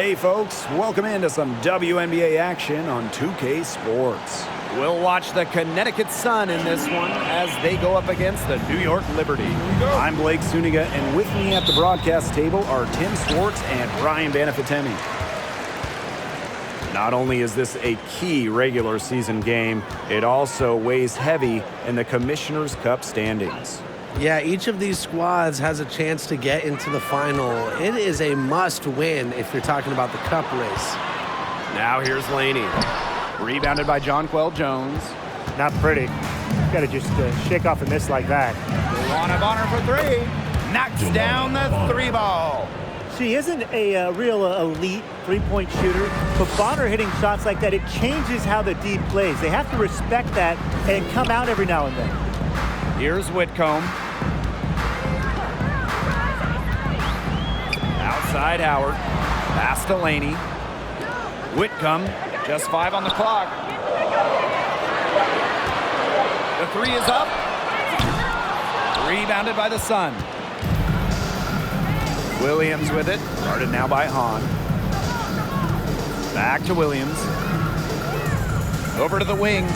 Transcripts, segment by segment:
Hey folks, welcome into some WNBA action on 2K Sports. We'll watch the Connecticut Sun in this one as they go up against the New York Liberty. I'm Blake Suniga, and with me at the broadcast table are Tim Swartz and Brian Banafitemi. Not only is this a key regular season game, it also weighs heavy in the Commissioner's Cup standings. Yeah, each of these squads has a chance to get into the final. It is a must-win if you're talking about the cup race. Now here's Laney. Rebounded by Jonquel Jones. Not pretty. Got to just shake off a miss like that. Luana Bonner for three. Knocks down the three ball. She isn't a real elite three-point shooter, but Bonner hitting shots like that, it changes how the D plays. They have to respect that and come out every now and then. Here's Whitcomb. Outside Howard. Pass to Laney. Whitcomb, just 5 on the clock. The three is up. Rebounded by the Sun. Williams with it. Guarded now by Hahn. Back to Williams. Over to the wing.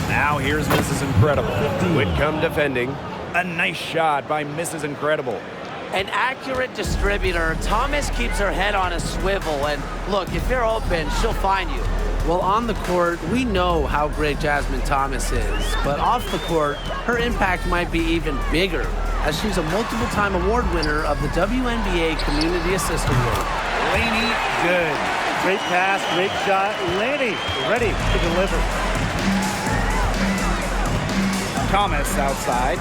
Now here's Mrs. Incredible. Whitcomb defending. A nice shot by Mrs. Incredible. An accurate distributor. Thomas keeps her head on a swivel. And look, if you're open, she'll find you. Well, on the court, we know how great Jasmine Thomas is. But off the court, her impact might be even bigger, as she's a multiple-time award winner of the WNBA Community Assist Award. Laney, good. Great pass, great shot. Laney ready to deliver. Thomas outside.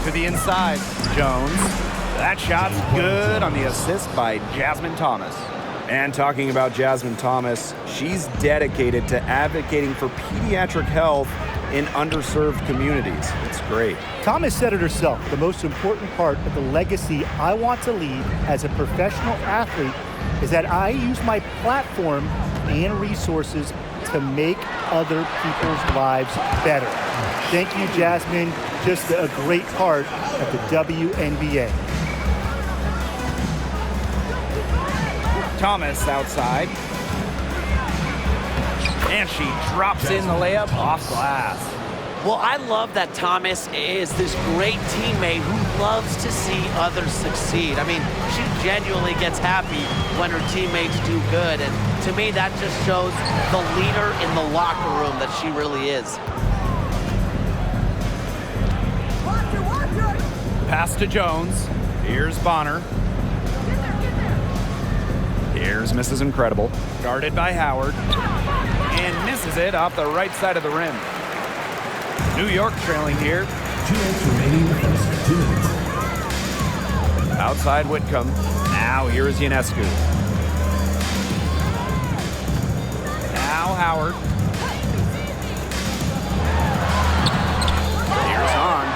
To the inside. Jones. That shot's good on the assist by Jasmine Thomas. And talking about Jasmine Thomas, she's dedicated to advocating for pediatric health in underserved communities. It's great. Thomas said it herself. The most important part of the legacy I want to leave as a professional athlete is that I use my platform and resources to make other people's lives better. Thank you, Jasmine. Just a great part of the WNBA. Thomas outside. And she drops in the layup off glass. Well, I love that Thomas is this great teammate who loves to see others succeed. I mean, she genuinely gets happy when her teammates do good. And to me, that just shows the leader in the locker room that she really is. Pass to Jones. Here's Bonner. Here's Mrs. Incredible. Guarded by Howard. And misses it off the right side of the rim. New York trailing here. 2 minutes remaining first 2 minutes. Outside Whitcomb. Now here's Ionescu. Now Howard. Here's on.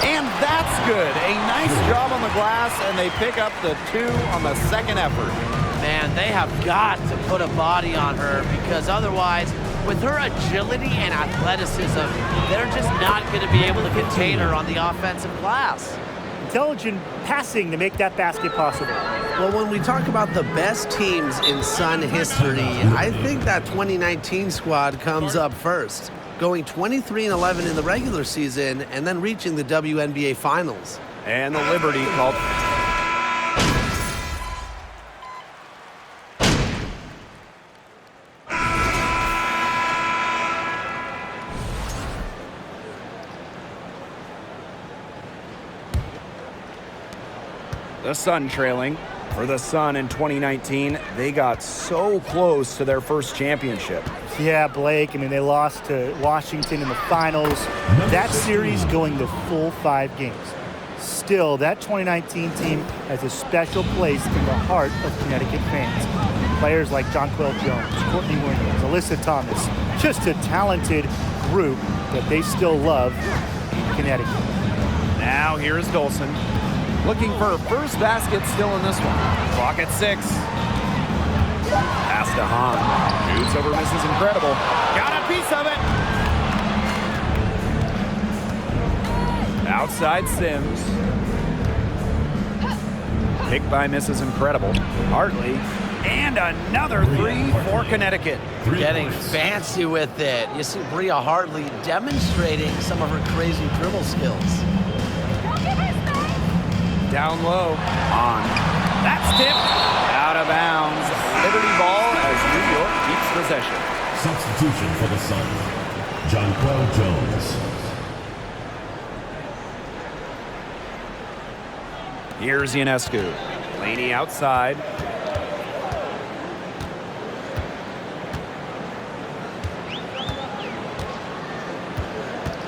And that's good. A nice job on the glass, and they pick up the 2 on the second effort. Man, they have got to put a body on her because otherwise, with her agility and athleticism, they're just not going to be able to contain her on the offensive glass. Intelligent passing to make that basket possible. Well, when we talk about the best teams in Sun history, I think that 2019 squad comes up first, going 23-11 in the regular season and then reaching the WNBA Finals. And the Liberty called. The Sun trailing. For the Sun in 2019, they got so close to their first championship. Yeah, Blake. I mean, they lost to Washington in the finals. That series going the full 5 games. Still, that 2019 team has a special place in the heart of Connecticut fans. Players like Jonquel Jones, Courtney Williams, Alyssa Thomas. Just a talented group that they still love in Connecticut. Now here's Dolson. Looking for her first basket still in this one. Clock at 6. Pass to Hahn. Shoots over Mrs. Incredible. Got a piece of it. Outside Sims. Picked by Mrs. Incredible. Hartley. And another 3 for Connecticut. Getting fancy with it. You see Bria Hartley demonstrating some of her crazy dribble skills. Down low. On. That's tipped. Out of bounds. Liberty ball as New York keeps possession. Substitution for the Sun. Jonquel Jones. Here's Ionescu. Laney outside.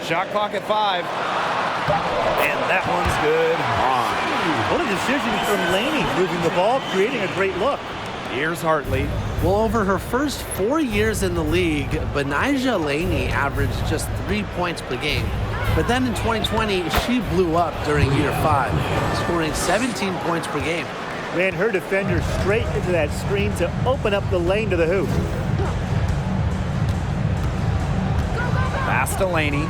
Shot clock at 5. And that one's good. On. What a decision from Laney, moving the ball, creating a great look. Here's Hartley. Well, over her first 4 years in the league, Benijah Laney averaged just 3 points per game. But then in 2020, she blew up during year 5, scoring 17 points per game. Ran her defender straight into that screen to open up the lane to the hoop. Pass to Laney.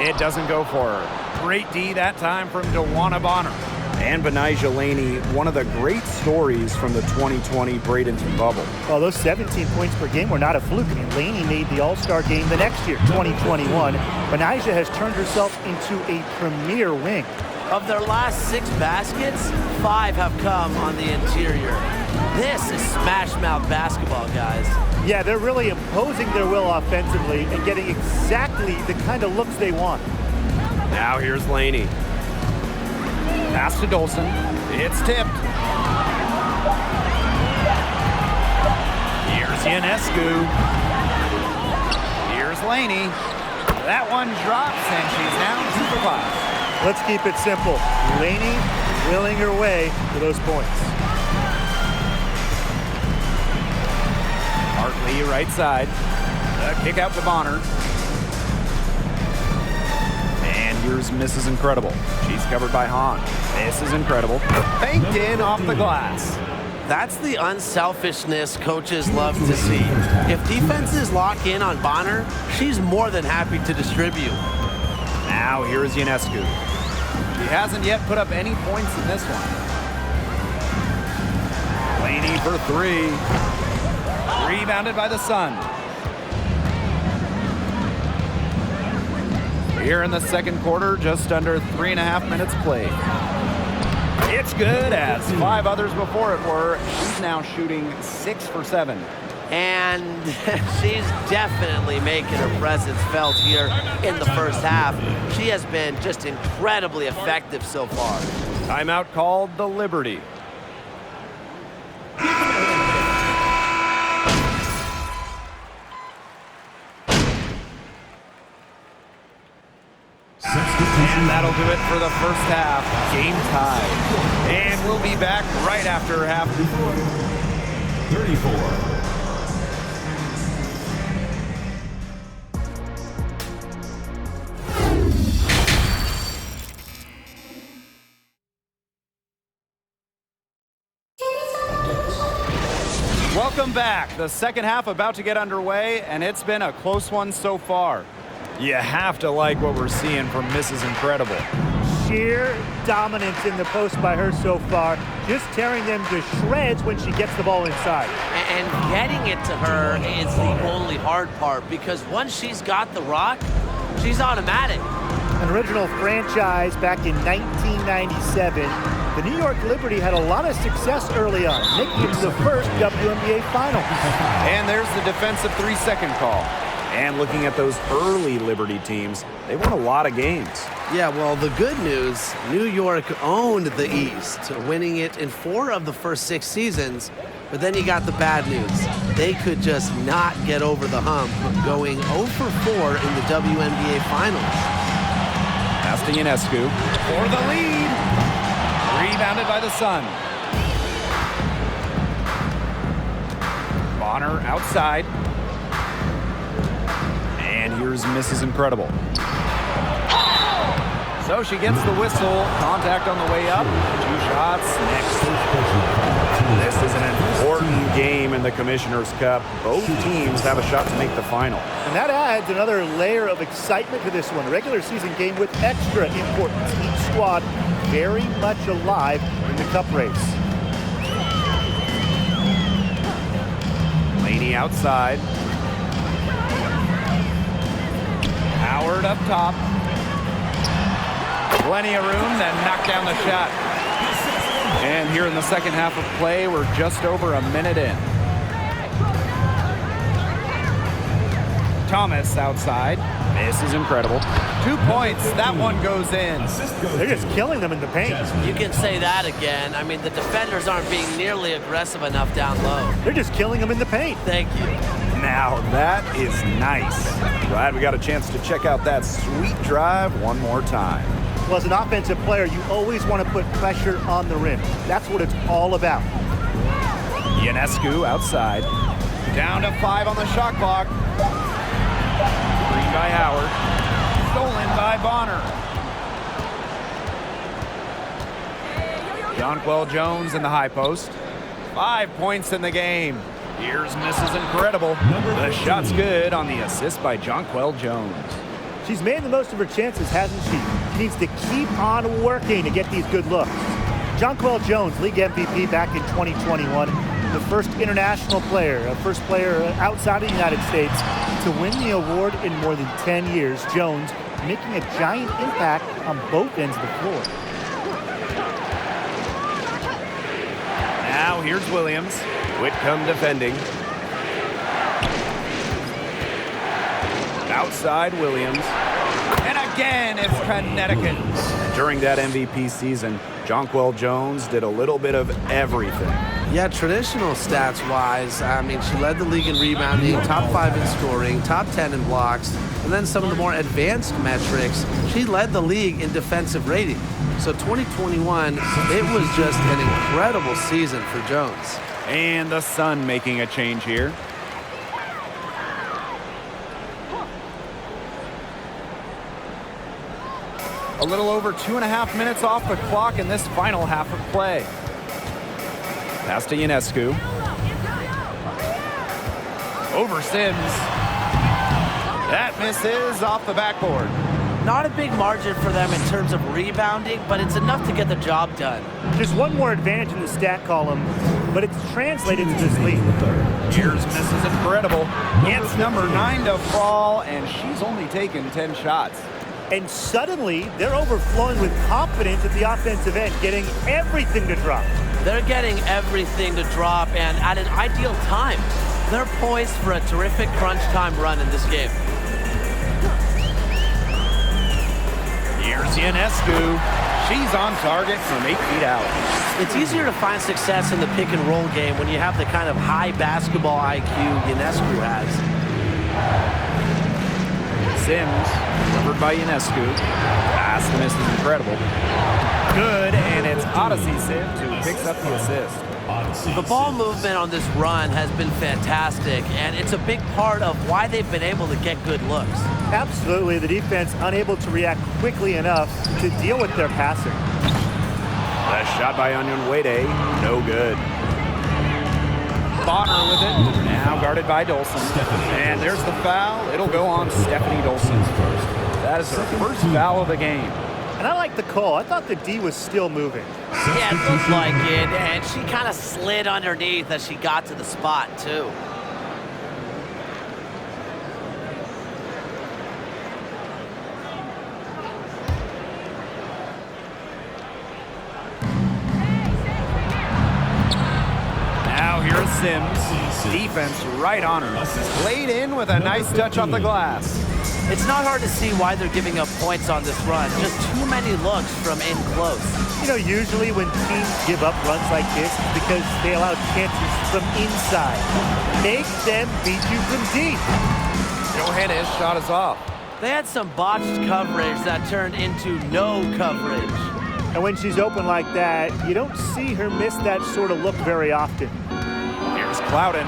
It doesn't go for her. Great D that time from Dewana Bonner. And Benijah Laney, one of the great stories from the 2020 Bradenton bubble. Well, those 17 points per game were not a fluke. I mean, Laney made the All-Star game the next year, 2021. Benijah has turned herself into a premier wing. Of their last 6 baskets, 5 have come on the interior. This is smash mouth basketball, guys. Yeah, they're really imposing their will offensively and getting exactly the kind of looks they want. Now here's Laney. Pass to Dolson. It's tipped. Here's Ionescu. Laney. That one drops, and she's down 2 for 5. Let's keep it simple. Laney willing her way to those points. Hartley, right side. The kick out to Bonner. And here's Mrs. Incredible. She's covered by Hahn. This is Incredible. Banked in off the glass. That's the unselfishness coaches love to see. If defenses lock in on Bonner, she's more than happy to distribute. Now here's Ionescu. He hasn't yet put up any points in this one. Laney for 3. Rebounded by the Sun. Here in the second quarter, just under 3.5 minutes played. It's good, as 5 others before it were. She's now shooting 6 for 7. And she's definitely making her presence felt here in the first half. She has been just incredibly effective so far. Timeout called the Liberty. And that'll do it for the first half. Game tied. And we'll be back right after half. 34. Welcome back. The second half about to get underway, and it's been a close one so far. You have to like what we're seeing from Mrs. Incredible. Sheer dominance in the post by her so far, just tearing them to shreds when she gets the ball inside. And getting it to her is the only hard part, because once she's got the rock, she's automatic. An original franchise back in 1997, the New York Liberty had a lot of success early on, making it to the first WNBA Finals. And there's the defensive 3-second call. And looking at those early Liberty teams, they won a lot of games. Yeah, well, the good news, New York owned the East, winning it in 4 of the first 6 seasons. But then you got the bad news. They could just not get over the hump, going 0 for 4 in the WNBA Finals. Pass to Ionescu for the lead. Rebounded by the Sun. Bonner outside. And here's Mrs. Incredible. So she gets the whistle. Contact on the way up. 2 shots next. This is an important game in the Commissioner's Cup. Both teams have a shot to make the final. And that adds another layer of excitement to this one. A regular season game with extra importance. Each squad very much alive in the cup race. Laney outside. Howard up top. Plenty of room, then knock down the shot. And here in the second half of play, we're just over a minute in. Thomas outside. This is Incredible. 2 points. That one goes in. They're just killing them in the paint. You can say that again. I mean, the defenders aren't being nearly aggressive enough down low. They're just killing them in the paint. Thank you. Now that is nice. Glad we got a chance to check out that sweet drive one more time. Well, as an offensive player, you always want to put pressure on the rim. That's what it's all about. Ionescu outside. Down to 5 on the shot clock. Screen by Howard. Stolen by Bonner. Jonquel Jones in the high post. 5 points in the game. Here's Mrs. Incredible. The shot's good on the assist by Jonquel Jones. She's made the most of her chances, hasn't she? She needs to keep on working to get these good looks. Jonquel Jones, league MVP back in 2021. The first international player, first player outside of the United States to win the award in more than 10 years. Jones making a giant impact on both ends of the floor. Now here's Williams. Whitcomb defending. Outside Williams. And again, it's Connecticut. During that MVP season, Jonquel Jones did a little bit of everything. Yeah, traditional stats-wise, I mean, she led the league in rebounding, top 5 in scoring, top 10 in blocks, and then some of the more advanced metrics, she led the league in defensive rating. So 2021, it was just an incredible season for Jones. And the Sun making a change here. A little over 2.5 minutes off the clock in this final half of play. Pass to Ionescu. Over Sims. That misses off the backboard. Not a big margin for them in terms of rebounding, but it's enough to get the job done. Just one more advantage in the stat column, but it's translated to this lead. Here's Mrs. Incredible. It's number 9 to fall, and she's only taken 10 shots. And suddenly, they're overflowing with confidence at the offensive end, getting everything to drop. They're getting everything to drop, and at an ideal time. They're poised for a terrific crunch time run in this game. Here's Ionescu. She's on target from 8 feet out. It's easier to find success in the pick and roll game when you have the kind of high basketball IQ Ionescu has. Sims, delivered by Ionescu. Pass to Mrs. Incredible. Good, and it's Odyssey Sims who picks up the assist. The ball movement on this run has been fantastic, and it's a big part of why they've been able to get good looks. Absolutely, the defense unable to react quickly enough to deal with their passing. The shot by Onyenwede, no good. Bonner with it, now guarded by Dolson. And there's the foul. It'll go on Stephanie Dolson. That is her first foul of the game. And I like the call. I thought the D was still moving. Yeah, it looked like it, and she kind of slid underneath as she got to the spot, too. Now here's Sims. Defense right on her. Laid in with a nice touch off the glass. It's not hard to see why they're giving up points on this run. Just too many looks from in close. You know, usually when teams give up runs like this, it's because they allow chances from inside. Make them beat you from deep. Johannes shot is off. They had some botched coverage that turned into no coverage. And when she's open like that, you don't see her miss that sort of look very often. Here's Clouden.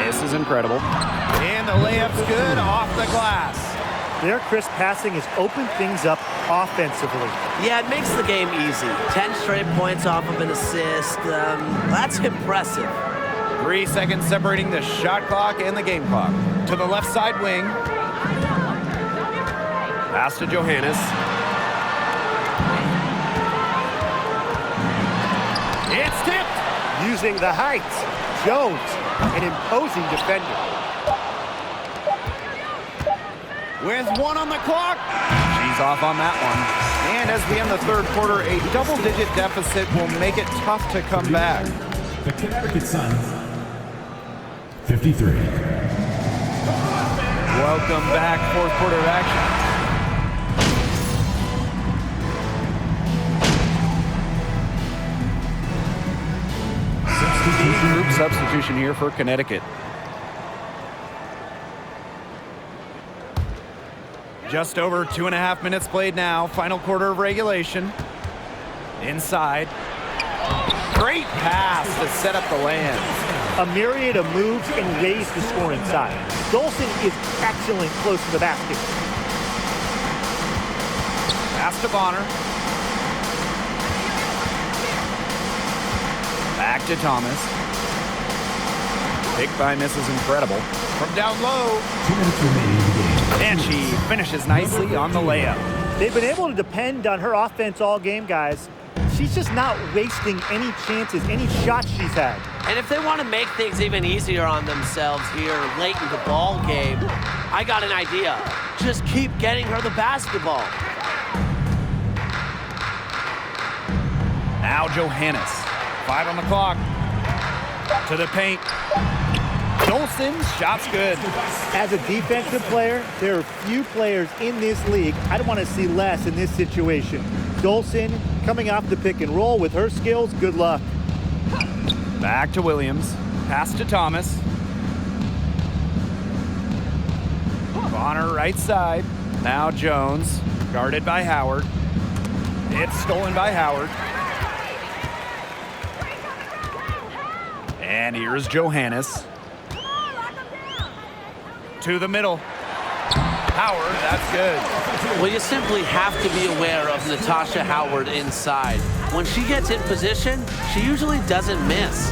This is incredible. And the layup's good off the glass. Their crisp passing has opened things up offensively. Yeah, it makes the game easy. 10 straight points off of an assist. That's impressive. 3 seconds separating the shot clock and the game clock. To the left side wing. Pass to Johannes. It's tipped. Using the height, Jones, an imposing defender. With 1 on the clock. She's off on that one. And as we end the third quarter, a double-digit deficit will make it tough to come back. The Connecticut Sun, 53. Welcome back, fourth quarter of action. Group substitution here for Connecticut. Just over 2.5 minutes played now. Final quarter of regulation. Inside. Great pass to set up the land. A myriad of moves and ways to score inside. Dolson is excellent close to the basket. Pass to Bonner. Back to Thomas. Picked by Mrs. Incredible. From down low. 2 minutes remaining in the game. And she finishes nicely on the layup. They've been able to depend on her offense all game, guys. She's just not wasting any chances, any shots she's had. And if they want to make things even easier on themselves here late in the ball game, I got an idea. Just keep getting her the basketball. Now Johannes. 5 on the clock. To the paint. Dolson, shot's good. As a defensive player, there are few players in this league I'd want to see less in this situation. Dolson coming off the pick and roll with her skills, good luck. Back to Williams. Pass to Thomas. Bonner right side. Now Jones. Guarded by Howard. It's stolen by Howard. And here's Johannes. To the middle. Howard, that's good. Well, you simply have to be aware of Natasha Howard inside. When she gets in position, she usually doesn't miss.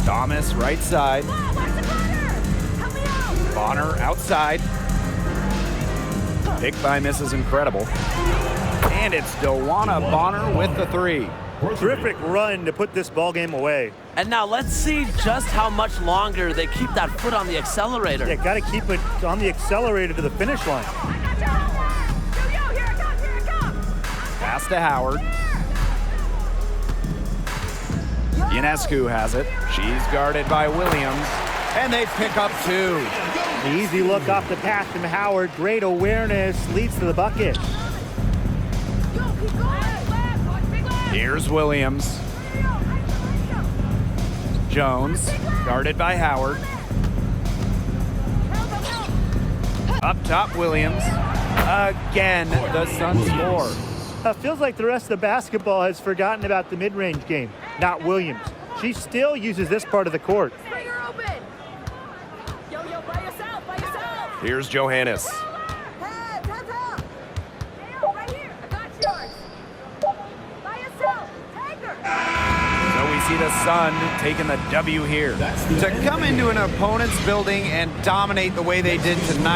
Thomas right side. Bonner outside. Pick by Mrs. Incredible. And it's Dewana Bonner with the three. Terrific run to put this ball game away. And now let's see just how much longer they keep that foot on the accelerator. Yeah, got to keep it on the accelerator to the finish line. Pass to Howard. Ionescu has it. She's guarded by Williams. And they pick up two. The easy look off the pass from Howard. Great awareness, leads to the bucket. Here's Williams. Jones, guarded by Howard. Up top, Williams. Again, the Suns score. Feels like the rest of the basketball has forgotten about the mid-range game, not Williams. She still uses this part of the court. Here's Johannes. So we see the Sun taking the W here. To come into an opponent's building and dominate the way they did tonight.